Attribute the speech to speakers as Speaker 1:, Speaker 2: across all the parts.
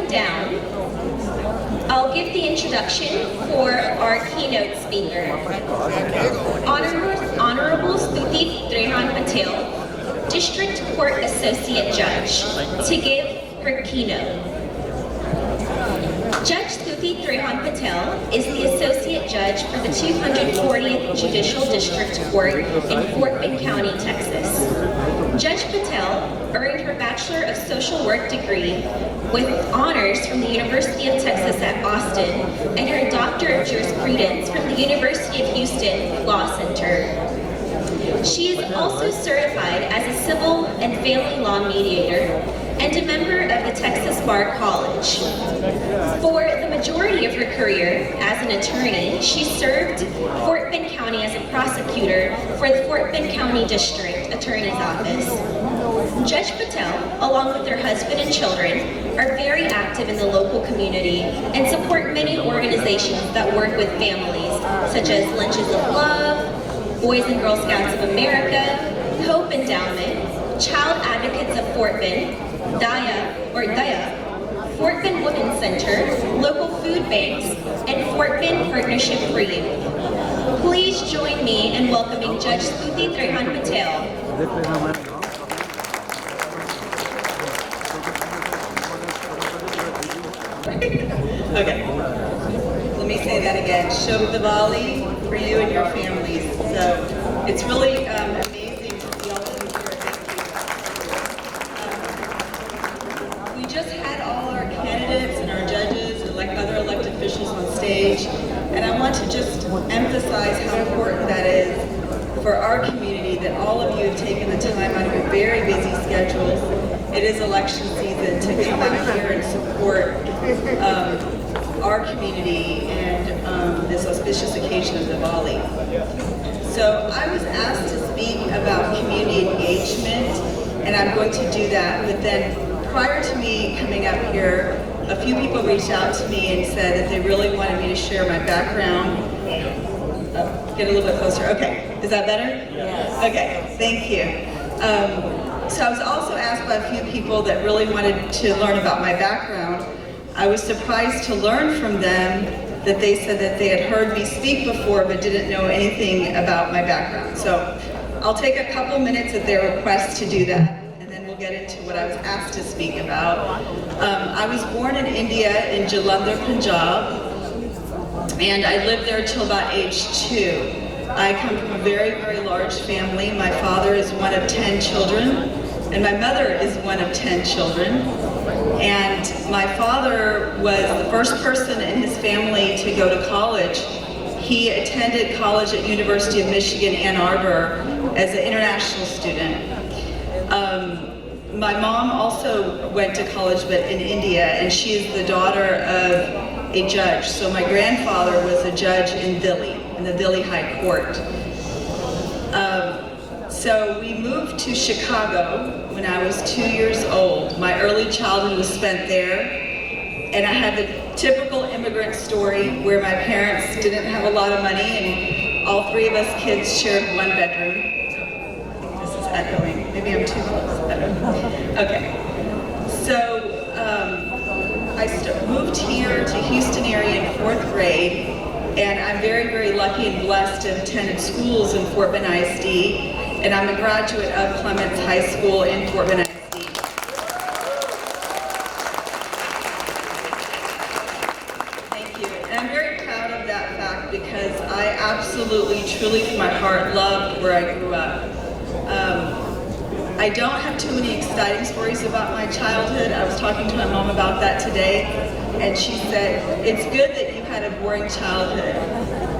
Speaker 1: down, I'll give the introduction for our keynote speaker, Honorable Stuti Trehan Patel, District Court Associate Judge, to give her keynote. Judge Stuti Trehan Patel is the Associate Judge for the 240th Judicial District Court in Fort Bend County, Texas. Judge Patel earned her Bachelor of Social Work degree with honors from the University of Texas at Austin and her Doctor of Jurisprudence from the University of Houston Law Center. She is also certified as a civil and family law mediator and a member of the Texas Bar College. For the majority of her career as an attorney, she served Fort Bend County as a prosecutor for the Fort Bend County District Attorney's Office. Judge Patel, along with her husband and children, are very active in the local community and support many organizations that work with families, such as Lunches of Love, Boys and Girl Scouts of America, Hope Endowment, Child Advocates of Fort Bend, DAYA, Fort Bend Women's Center, local food banks, and Fort Bend Partnership for Youth. Please join me in welcoming Judge Stuti Trehan Patel.
Speaker 2: Okay, let me say that again. Shub Diwali for you and your families. So it's really amazing to see all of you here. Thank you. We just had all our candidates and our judges and other elected officials on stage, and I want to just emphasize how important that is for our community, that all of you have taken the time out of your very busy schedules. It is election season to come out here and support our community and this auspicious occasion of Diwali. So I was asked to speak about community engagement, and I'm going to do that, but then prior to me coming up here, a few people reached out to me and said that they really wanted me to share my background. Get a little bit closer. Okay, is that better?
Speaker 1: Yes.
Speaker 2: Okay, thank you. So I was also asked by a few people that really wanted to learn about my background. I was surprised to learn from them that they said that they had heard me speak before but didn't know anything about my background. So I'll take a couple minutes at their request to do that, and then we'll get into what I was asked to speak about. I was born in India in Jalandhar, Punjab, and I lived there till about age 2. I come from a very, very large family. My father is one of 10 children, and my mother is one of 10 children. And my father was the first person in his family to go to college. He attended college at University of Michigan, Ann Arbor as an international student. My mom also went to college, but in India, and she is the daughter of a judge. So my grandfather was a judge in Delhi, in the Delhi High Court. So we moved to Chicago when I was 2 years old. My early childhood was spent there, and I had the typical immigrant story where my parents didn't have a lot of money and all 3 of us kids shared 1 bedroom. This is echoing. Maybe I'm too close. Okay. So I moved here to Houston area in 4th grade, and I'm very, very lucky and blessed to have attended schools in Fort Bend ISD, and I'm a graduate of Clements High School in Fort Bend ISD. Thank you. And I'm very proud of that fact because I absolutely, truly, from my heart, loved where I grew up. I don't have too many exciting stories about my childhood. I was talking to my mom about that today, and she said, "It's good that you had a boring childhood."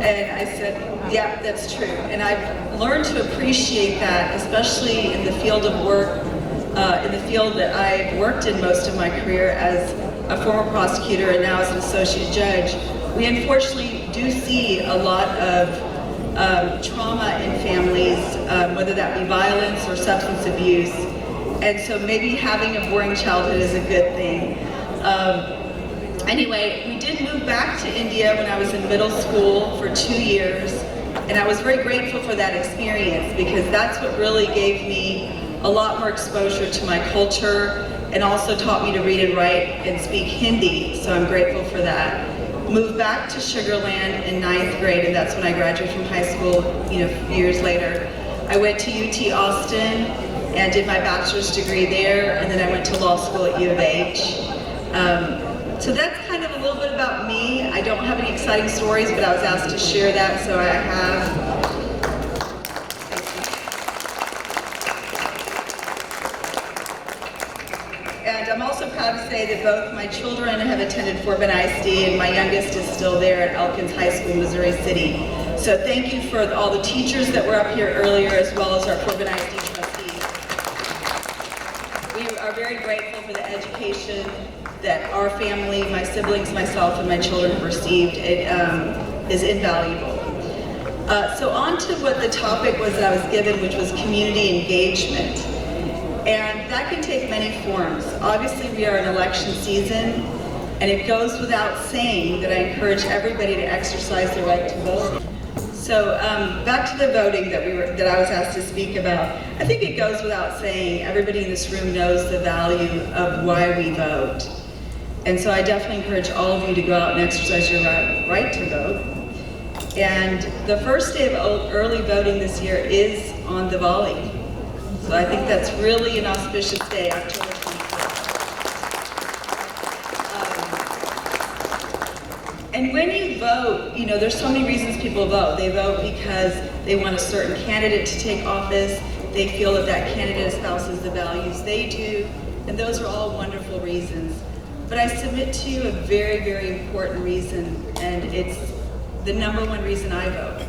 Speaker 2: And I said, yeah, that's true. And I've learned to appreciate that, especially in the field of work, in the field that I've worked in most of my career as a former prosecutor and now as an associate judge. We unfortunately do see a lot of trauma in families, whether that be violence or substance abuse. And so maybe having a boring childhood is a good thing. Anyway, we did move back to India when I was in middle school for 2 years, and I was very grateful for that experience because that's what really gave me a lot more exposure to my culture and also taught me to read and write and speak Hindi, so I'm grateful for that. Moved back to Sugar Land in 9th grade, and that's when I graduated from high school, years later. I went to UT Austin and did my bachelor's degree there, and then I went to law school at U of H. So that's kind of a little bit about me. I don't have any exciting stories, but I was asked to share that, so I have. And I'm also proud to say that both my children have attended Fort Bend ISD, and my youngest is still there at Elkins High School, Missouri City. So thank you for all the teachers that were up here earlier, as well as our Fort Bend ISD trustees. We are very grateful for the education that our family, my siblings, myself, and my children have received. It is invaluable. So on to what the topic was that I was given, which was community engagement. And that can take many forms. Obviously, we are in election season, and it goes without saying that I encourage everybody to exercise their right to vote. So back to the voting that I was asked to speak about. I think it goes without saying everybody in this room knows the value of why we vote. And so I definitely encourage all of you to go out and exercise your right to vote. And the first day of early voting this year is on Diwali. So I think that's really an auspicious day, October 24th. And when you vote, there's so many reasons people vote. They vote because they want a certain candidate to take office. They feel that that candidate espouses the values they do, and those are all wonderful reasons. But I submit to you a very, very important reason, and it's the number one reason I vote.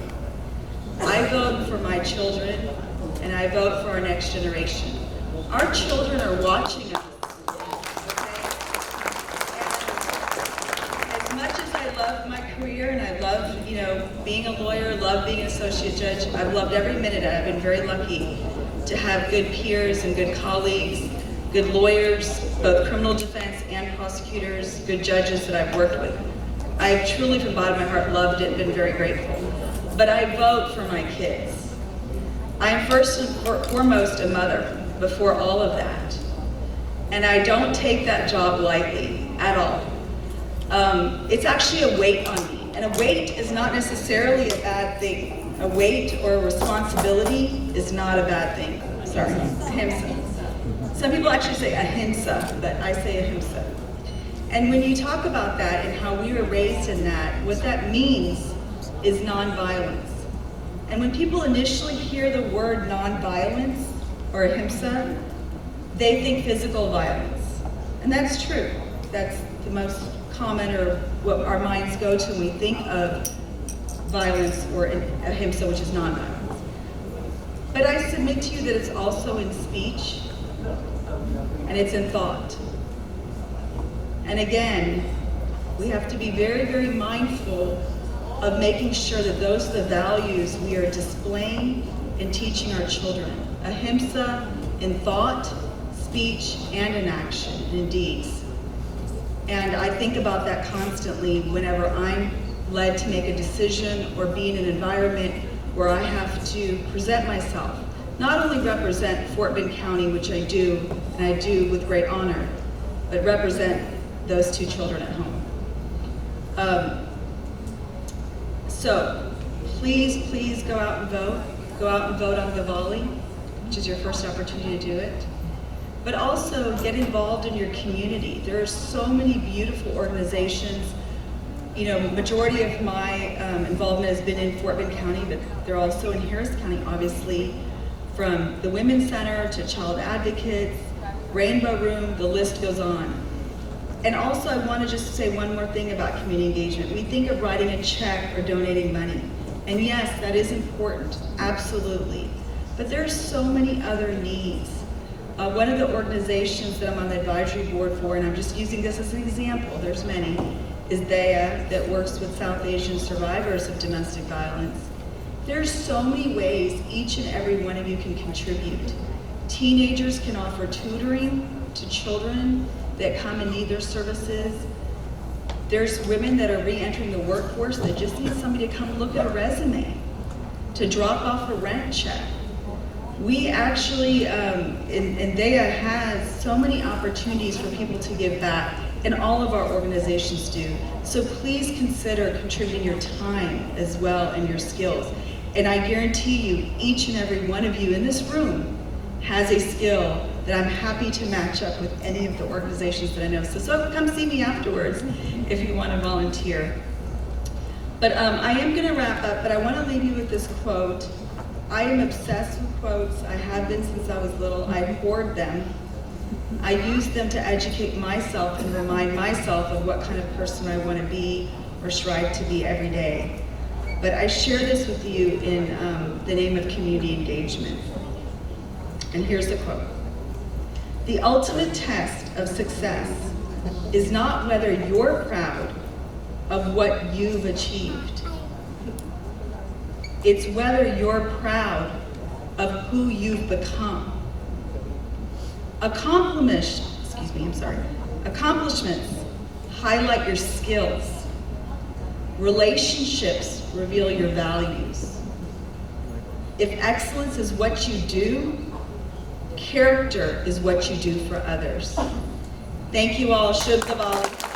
Speaker 2: I vote for my children, and I vote for our next generation. Our children are watching us. And as much as I love my career, and I love, being a lawyer, love being an associate judge, I've loved every minute. I've been very lucky to have good peers and good colleagues, good lawyers, both criminal defense and prosecutors, good judges that I've worked with. I've truly, from the bottom of my heart, loved it and been very grateful. But I vote for my kids. I am first and foremost a mother before all of that. And I don't take that job lightly at all. It's actually a weight on me. And a weight is not necessarily a bad thing. A weight or a responsibility is not a bad thing. Sorry, ahimsa. Some people actually say ahimsa, but I say ahimsa. And when you talk about that and how we were raised in that, what that means is nonviolence. And when people initially hear the word nonviolence or ahimsa, they think physical violence. And that's true. That's the most common, or what our minds go to when we think of violence or ahimsa, which is nonviolence. But I submit to you that it's also in speech, and it's in thought. And again, we have to be very, very mindful of making sure that those are the values we are displaying and teaching our children. Ahimsa in thought, speech, and in action, and in deeds. And I think about that constantly whenever I'm led to make a decision or be in an environment where I have to present myself. Not only represent Fort Bend County, which I do, and I do with great honor, but represent those two children at home. So please, please go out and vote. Go out and vote on Diwali, which is your first opportunity to do it. But also get involved in your community. There are so many beautiful organizations. Majority of my involvement has been in Fort Bend County, but they're also in Harris County, obviously, from the Women's Center to Child Advocates, Rainbow Room, the list goes on. And also, I want to just say one more thing about community engagement. We think of writing a check or donating money. And yes, that is important, absolutely. But there's so many other needs. One of the organizations that I'm on the advisory board for, and I'm just using this as an example, there's many, is DEA, that works with South Asian survivors of domestic violence. There's so many ways each and every one of you can contribute. Teenagers can offer tutoring to children that come and need their services. There's women that are re-entering the workforce that just need somebody to come look at a resume, to drop off a rent check. We actually, and DEA has so many opportunities for people to give back, and all of our organizations do. So please consider contributing your time as well and your skills. And I guarantee you, each and every one of you in this room has a skill that I'm happy to match up with any of the organizations that I know. So come see me afterwards if you want to volunteer. But I am going to wrap up, but I want to leave you with this quote. I am obsessed with quotes. I have been since I was little. I hoard them. I use them to educate myself and remind myself of what kind of person I want to be or strive to be every day. But I share this with you in the name of community engagement. And here's the quote. The ultimate test of success is not whether you're proud of what you've achieved. It's whether you're proud of who you've become. Accomplishments highlight your skills. Relationships reveal your values. If excellence is what you do, character is what you do for others. Thank you all. Shubh Kaval.